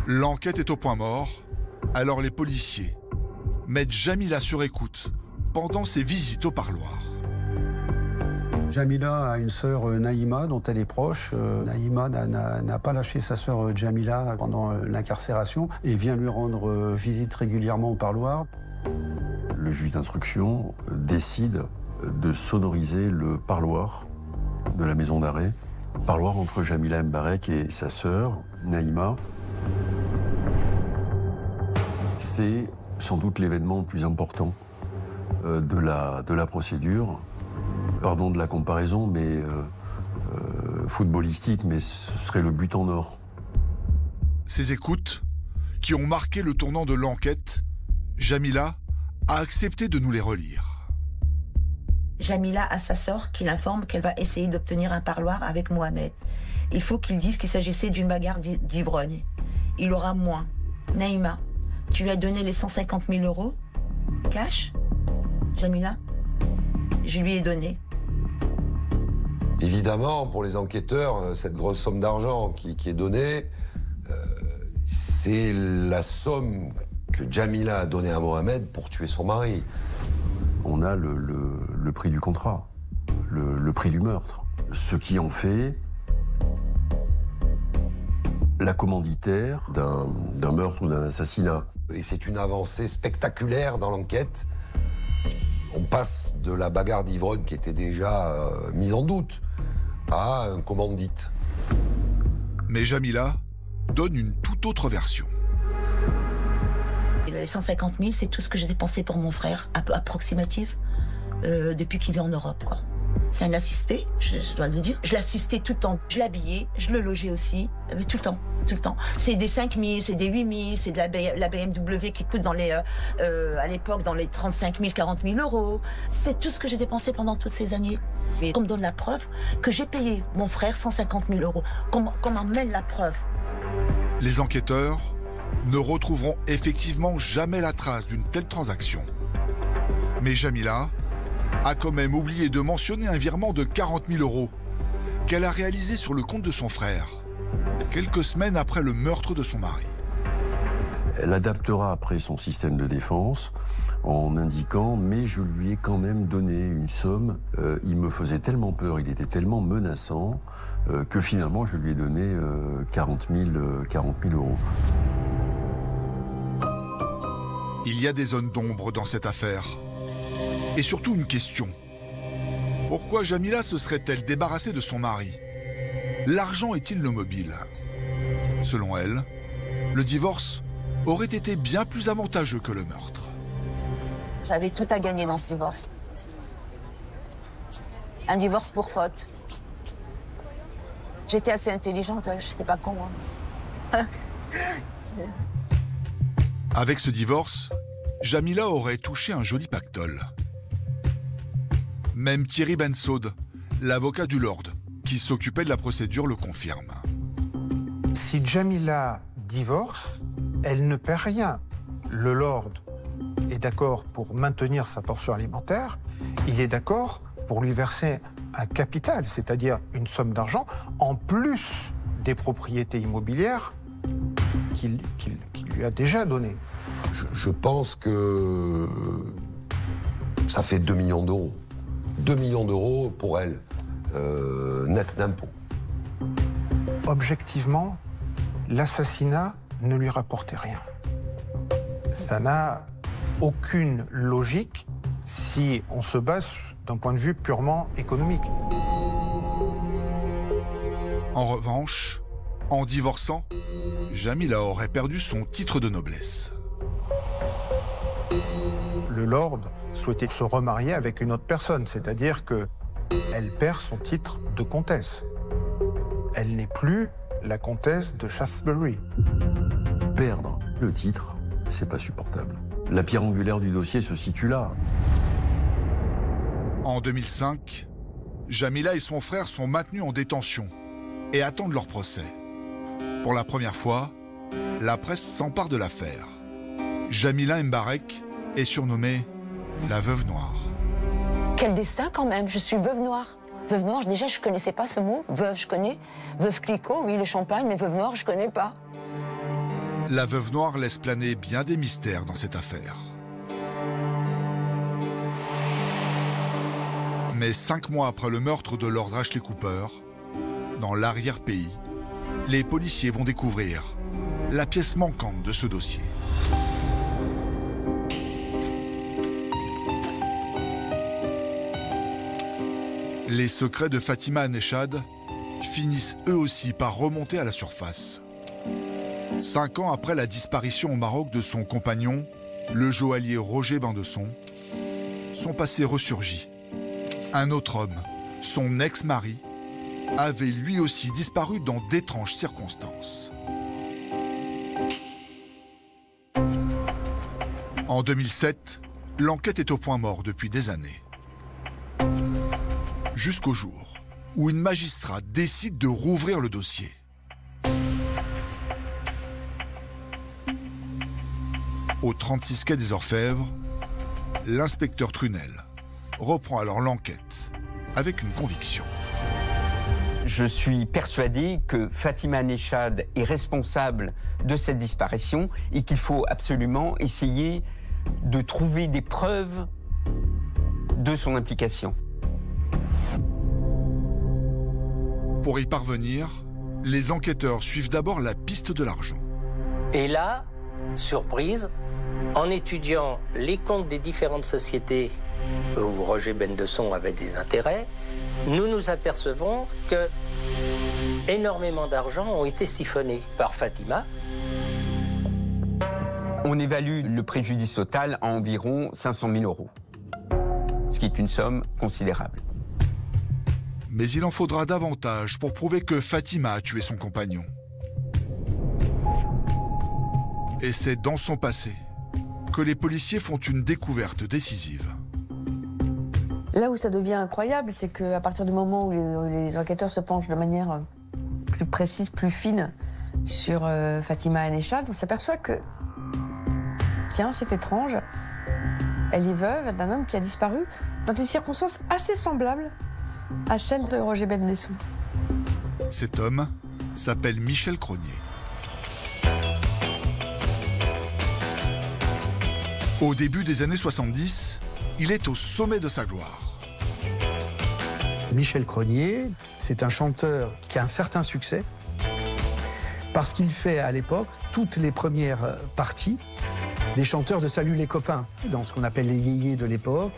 Speaker 5: L'enquête est au point mort, alors les policiers mettent Jamila sur écoute pendant ses visites au parloir.
Speaker 10: Jamila a une sœur Naïma dont elle est proche. Naïma n'a pas lâché sa sœur Jamila pendant l'incarcération et vient lui rendre visite régulièrement au parloir.
Speaker 11: Le juge d'instruction décide de sonoriser le parloir de la maison d'arrêt. Parloir entre Jamila Mbarek et sa sœur Naïma. C'est sans doute l'événement le plus important de la procédure. Pardon de la comparaison, mais footballistique, mais ce serait le but en or.
Speaker 5: Ces écoutes, qui ont marqué le tournant de l'enquête, Jamila a accepté de nous les relire.
Speaker 6: Jamila a sa sœur qui l'informe qu'elle va essayer d'obtenir un parloir avec Mohamed. Il faut qu'il dise qu'il s'agissait d'une bagarre d'ivrogne. Il aura moins. Naïma, tu lui as donné les 150 000 € cash, Jamila? Je lui ai donné.
Speaker 11: Évidemment, pour les enquêteurs, cette grosse somme d'argent qui est donnée, c'est la somme que Jamila a donnée à Mohamed pour tuer son mari. on a le prix du contrat, le prix du meurtre. Ce qui en fait la commanditaire d'un meurtre ou d'un assassinat.
Speaker 3: Et c'est une avancée spectaculaire dans l'enquête. On passe de la bagarre d'ivrogne qui était déjà mise en doute à un commandite.
Speaker 5: Mais Jamila donne une toute autre version.
Speaker 6: Les 150 000, c'est tout ce que j'ai dépensé pour mon frère, approximatif, depuis qu'il est en Europe, quoi. C'est un assisté, je dois le dire. Je l'assistais tout le temps. Je l'habillais, je le logeais aussi, mais tout le temps, tout le temps. C'est des 5 000, c'est des 8 000, c'est de la BMW qui coûte à l'époque dans les 35 000, 40 000 euros. C'est tout ce que j'ai dépensé pendant toutes ces années. Et qu'on me donne la preuve que j'ai payé mon frère 150 000 euros. Qu'on m'emmène la preuve.
Speaker 5: Les enquêteurs ne retrouveront effectivement jamais la trace d'une telle transaction. Mais Jamila a quand même oublié de mentionner un virement de 40 000 euros qu'elle a réalisé sur le compte de son frère, quelques semaines après le meurtre de son mari.
Speaker 11: Elle adaptera après son système de défense en indiquant « mais je lui ai quand même donné une somme, il me faisait tellement peur, il était tellement menaçant que finalement je lui ai donné 40 000 euros ».
Speaker 5: Il y a des zones d'ombre dans cette affaire. Et surtout une question. Pourquoi Jamila se serait-elle débarrassée de son mari? L'argent est-il le mobile? Selon elle, le divorce aurait été bien plus avantageux que le meurtre.
Speaker 6: J'avais tout à gagner dans ce divorce. Un divorce pour faute. J'étais assez intelligente, j'étais pas con. Hein.
Speaker 5: Avec ce divorce, Jamila aurait touché un joli pactole. Même Thierry Bensaud, l'avocat du Lord, qui s'occupait de la procédure, le confirme.
Speaker 20: Si Jamila divorce, elle ne perd rien. Le Lord est d'accord pour maintenir sa portion alimentaire, il est d'accord pour lui verser un capital, c'est-à-dire une somme d'argent, en plus des propriétés immobilières qu'il lui a déjà données.
Speaker 3: Je pense que ça fait 2 millions d'euros. 2 millions d'euros pour elle, net d'impôts.
Speaker 20: Objectivement, l'assassinat ne lui rapportait rien. Ça n'a aucune logique si on se base d'un point de vue purement économique.
Speaker 5: En revanche, en divorçant, Jamila aurait perdu son titre de noblesse.
Speaker 20: Le Lord souhaitait se remarier avec une autre personne, c'est-à-dire qu'elle perd son titre de comtesse. Elle n'est plus la comtesse de Shaftesbury.
Speaker 11: Perdre le titre, c'est pas supportable. La pierre angulaire du dossier se situe là.
Speaker 5: En 2005, Jamila et son frère sont maintenus en détention et attendent leur procès. Pour la première fois, la presse s'empare de l'affaire. Jamila Mbarek est surnommée la Veuve Noire.
Speaker 6: Quel destin quand même, je suis veuve noire. Veuve noire, déjà je connaissais pas ce mot. Veuve, je connais. Veuve Clicquot, oui, le champagne, mais veuve noire, je connais pas.
Speaker 5: La Veuve Noire laisse planer bien des mystères dans cette affaire. Mais 5 mois après le meurtre de Lord Ashley Cooper, dans l'arrière-pays, les policiers vont découvrir la pièce manquante de ce dossier. Les secrets de Fatima Nechad finissent eux aussi par remonter à la surface. 5 ans après la disparition au Maroc de son compagnon, le joaillier Roger Bindesson, son passé ressurgit. Un autre homme, son ex-mari, avait lui aussi disparu dans d'étranges circonstances. En 2007, l'enquête est au point mort depuis des années. Jusqu'au jour où une magistrate décide de rouvrir le dossier. Au 36 quai des Orfèvres, l'inspecteur Trunel reprend alors l'enquête avec une conviction.
Speaker 12: Je suis persuadé que Fatima Nechad est responsable de cette disparition et qu'il faut absolument essayer de trouver des preuves de son implication.
Speaker 5: Pour y parvenir, les enquêteurs suivent d'abord la piste de l'argent.
Speaker 4: Et là, surprise, en étudiant les comptes des différentes sociétés où Roger Bendesson avait des intérêts, nous nous apercevons que énormément d'argent ont été siphonnés par Fatima.
Speaker 12: On évalue le préjudice total à environ 500 000 €, ce qui est une somme considérable.
Speaker 5: Mais il en faudra davantage pour prouver que Fatima a tué son compagnon. Et c'est dans son passé que les policiers font une découverte décisive.
Speaker 22: Là où ça devient incroyable, c'est qu'à partir du moment où les enquêteurs se penchent de manière plus précise, plus fine sur Fatima Anechad, on s'aperçoit que, tiens, c'est étrange, elle est veuve d'un homme qui a disparu dans des circonstances assez semblables à celles de Roger Bendesson.
Speaker 5: Cet homme s'appelle Michel Cronier. Au début des années 70, il est au sommet de sa gloire.
Speaker 23: Michel Cronier, c'est un chanteur qui a un certain succès parce qu'il fait à l'époque toutes les premières parties des chanteurs de Salut les copains, dans ce qu'on appelle les yéyés de l'époque,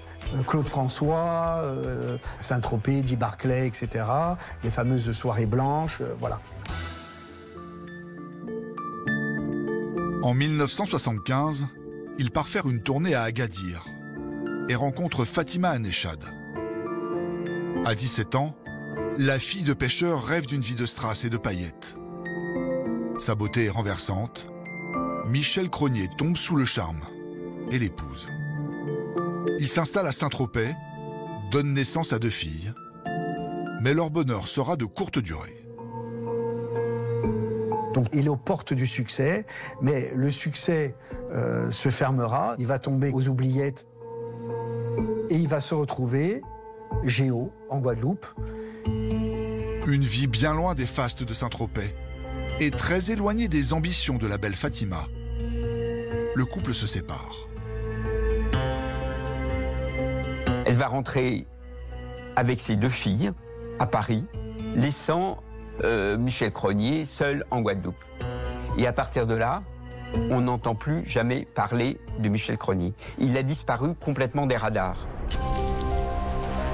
Speaker 23: Claude François, Saint-Tropez, Di Barclay, etc., les fameuses soirées blanches, voilà.
Speaker 5: En 1975, il part faire une tournée à Agadir et rencontre Fatima Anechad. À 17 ans, la fille de pêcheur rêve d'une vie de strass et de paillettes. Sa beauté est renversante. Michel Cronier tombe sous le charme et l'épouse. Il s'installe à Saint-Tropez, donne naissance à 2 filles, mais leur bonheur sera de courte durée.
Speaker 23: Donc il est aux portes du succès, mais le succès se fermera, il va tomber aux oubliettes et il va se retrouver géo en Guadeloupe.
Speaker 5: Une vie bien loin des fastes de Saint-Tropez et très éloignée des ambitions de la belle Fatima. Le couple se sépare.
Speaker 12: Elle va rentrer avec ses 2 filles à Paris, laissant Michel Cronier seul en Guadeloupe. Et à partir de là, on n'entend plus jamais parler de Michel Cronier. Il a disparu complètement des radars.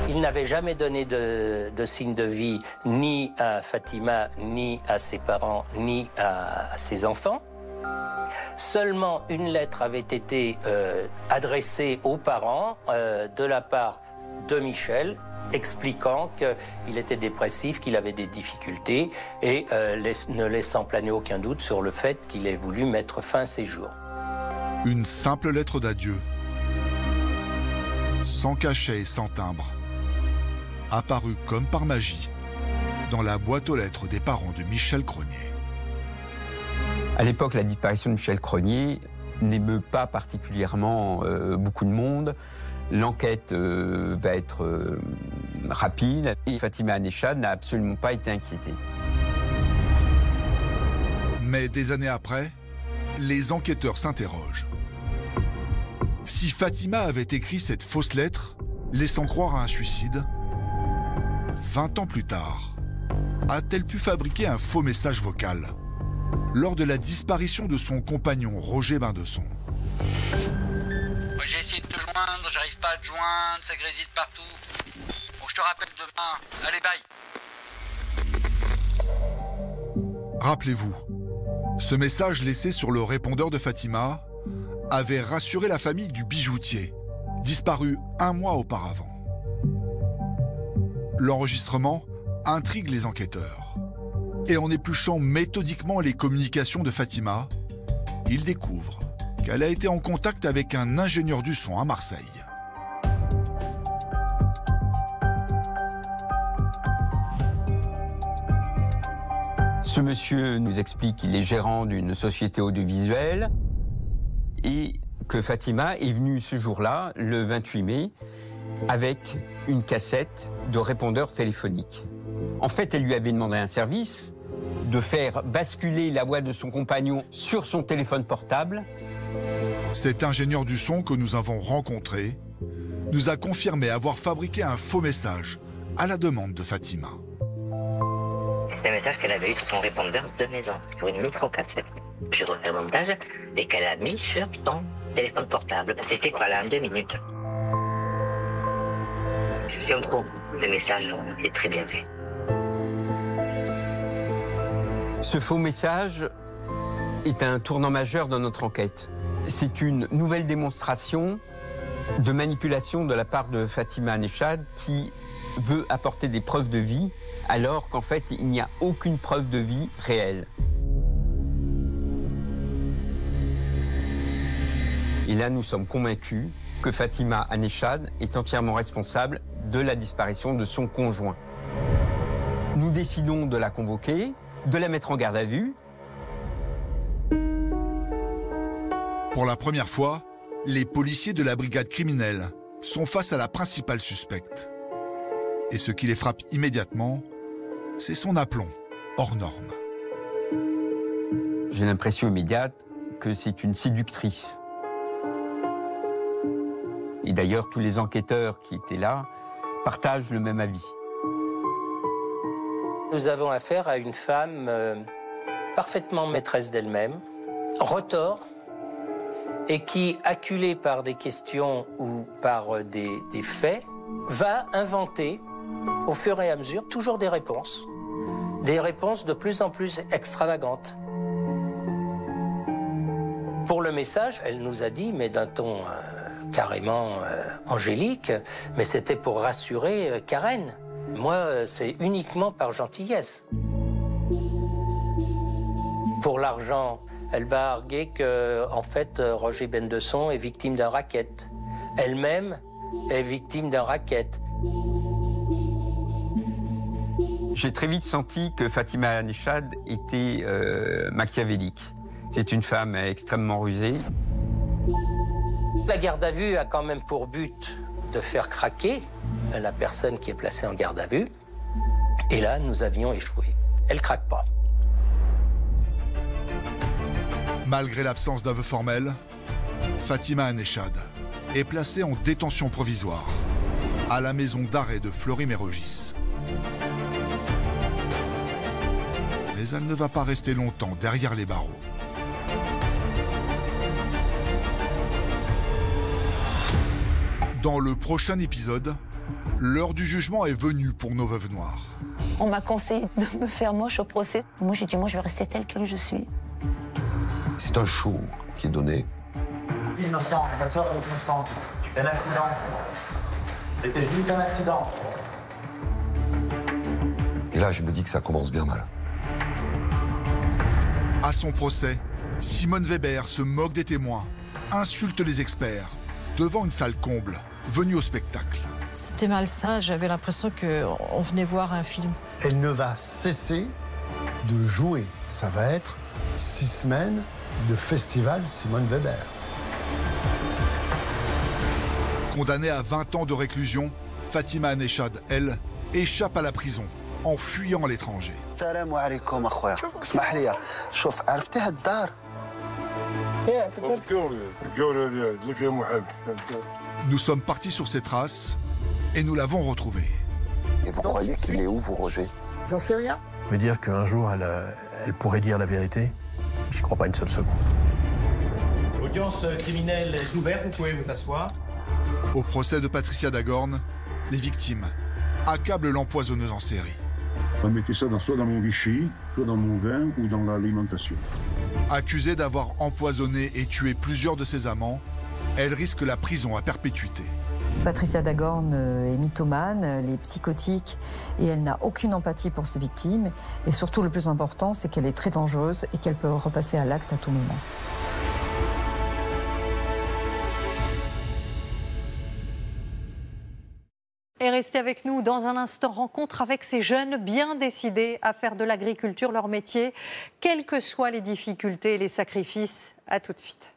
Speaker 4: Il n'avait jamais donné de signe de vie ni à Fatima, ni à ses parents, ni à ses enfants. Seulement une lettre avait été adressée aux parents de la part de Michel, expliquant qu'il était dépressif, qu'il avait des difficultés et ne laissant planer aucun doute sur le fait qu'il ait voulu mettre fin à ses jours.
Speaker 5: Une simple lettre d'adieu, sans cachet et sans timbre, apparue comme par magie dans la boîte aux lettres des parents de Michel Cronier.
Speaker 12: À l'époque, la disparition de Michel Cronier n'émeut pas particulièrement beaucoup de monde. L'enquête va être rapide et Fatima Anechad n'a absolument pas été inquiétée.
Speaker 5: Mais des années après, les enquêteurs s'interrogent. Si Fatima avait écrit cette fausse lettre, laissant croire à un suicide, 20 ans plus tard, a-t-elle pu fabriquer un faux message vocal lors de la disparition de son compagnon Roger Bendesson?
Speaker 24: J'ai essayé de te joindre, j'arrive pas à te joindre, ça grésille partout. Bon, je te rappelle demain. Allez, bye.
Speaker 5: Rappelez-vous, ce message laissé sur le répondeur de Fatima avait rassuré la famille du bijoutier, disparu 1 mois auparavant. L'enregistrement intrigue les enquêteurs. Et en épluchant méthodiquement les communications de Fatima, ils découvrent qu'elle a été en contact avec un ingénieur du son à Marseille.
Speaker 12: Ce monsieur nous explique qu'il est gérant d'une société audiovisuelle et que Fatima est venue ce jour-là, le 28 mai, avec une cassette de répondeur téléphonique. En fait, elle lui avait demandé un service, de faire basculer la voix de son compagnon sur son téléphone portable.
Speaker 5: Cet ingénieur du son que nous avons rencontré nous a confirmé avoir fabriqué un faux message à la demande de Fatima.
Speaker 2: C'est un message qu'elle avait eu sur son répondeur de maison, sur une micro-cassette. Je refais le montage et qu'elle a mis sur son téléphone portable. C'était voilà, en 2 minutes. Je suis en trop. Le message est très bien fait.
Speaker 12: Ce faux message est un tournant majeur dans notre enquête. C'est une nouvelle démonstration de manipulation de la part de Fatima Aneshad qui veut apporter des preuves de vie alors qu'en fait il n'y a aucune preuve de vie réelle. Et là nous sommes convaincus que Fatima Aneshad est entièrement responsable de la disparition de son conjoint. Nous décidons de la convoquer, de la mettre en garde à vue.
Speaker 5: Pour la première fois, les policiers de la brigade criminelle sont face à la principale suspecte. Et ce qui les frappe immédiatement, c'est son aplomb hors norme.
Speaker 12: J'ai l'impression immédiate que c'est une séductrice. Et d'ailleurs, tous les enquêteurs qui étaient là partagent le même avis.
Speaker 4: Nous avons affaire à une femme parfaitement maîtresse d'elle-même, retors, et qui, acculée par des questions ou par des faits, va inventer, au fur et à mesure, toujours des réponses de plus en plus extravagantes. Pour le message, elle nous a dit, mais d'un ton carrément angélique, mais c'était pour rassurer Karen. Moi, c'est uniquement par gentillesse. Pour l'argent, elle va arguer que, en fait, Roger Bendesson est victime d'un racket. Elle-même est victime d'un racket.
Speaker 12: J'ai très vite senti que Fatima Aneshad était machiavélique. C'est une femme extrêmement rusée.
Speaker 4: La garde à vue a quand même pour but de faire craquer la personne qui est placée en garde à vue. Et là, nous avions échoué. Elle ne craque pas.
Speaker 5: Malgré l'absence d'aveu formel, Fatima Aneshad est placée en détention provisoire à la maison d'arrêt de Fleury-Mérogis. Mais elle ne va pas rester longtemps derrière les barreaux. Dans le prochain épisode, l'heure du jugement est venue pour nos veuves noires.
Speaker 6: On m'a conseillé de me faire moche au procès. Moi, j'ai dit, moi, je vais rester telle que je suis.
Speaker 3: C'est un show qui est donné.
Speaker 8: Innocent, ma soeur est innocente. C'est un accident. C'était juste un accident.
Speaker 3: Et là, je me dis que ça commence bien mal.
Speaker 5: À son procès, Simone Weber se moque des témoins, insulte les experts, devant une salle comble, venue au spectacle.
Speaker 13: C'était malsain, j'avais l'impression qu'on venait voir un film.
Speaker 17: Elle ne va cesser de jouer. Ça va être 6 semaines de festival Simone Weber.
Speaker 5: Condamnée à 20 ans de réclusion, Fatima Aneshad, elle, échappe à la prison en fuyant à l'étranger.
Speaker 17: Salam alaikum, akhouya. اسمح لي. شوف عرفتي هالدار؟
Speaker 5: Nous sommes partis sur ses traces et nous l'avons retrouvé.
Speaker 17: Et vous croyez qu'il est où, vous, Roger?
Speaker 6: J'en sais rien.
Speaker 15: Me dire qu'un jour, elle pourrait dire la vérité, j'y crois pas une seule seconde.
Speaker 25: L'audience criminelle est ouverte, vous pouvez vous asseoir.
Speaker 5: Au procès de Patricia Dagorn, les victimes accablent l'empoisonneuse en série.
Speaker 26: On mettait ça soit dans mon vichy, soit dans mon vin ou dans l'alimentation.
Speaker 5: Accusée d'avoir empoisonné et tué plusieurs de ses amants, elle risque la prison à perpétuité.
Speaker 9: Patricia Dagorn est mythomane, elle est psychotique et elle n'a aucune empathie pour ses victimes. Et surtout, le plus important, c'est qu'elle est très dangereuse et qu'elle peut repasser à l'acte à tout moment.
Speaker 27: Et restez avec nous dans un instant, rencontre avec ces jeunes bien décidés à faire de l'agriculture leur métier, quelles que soient les difficultés et les sacrifices. À tout de suite.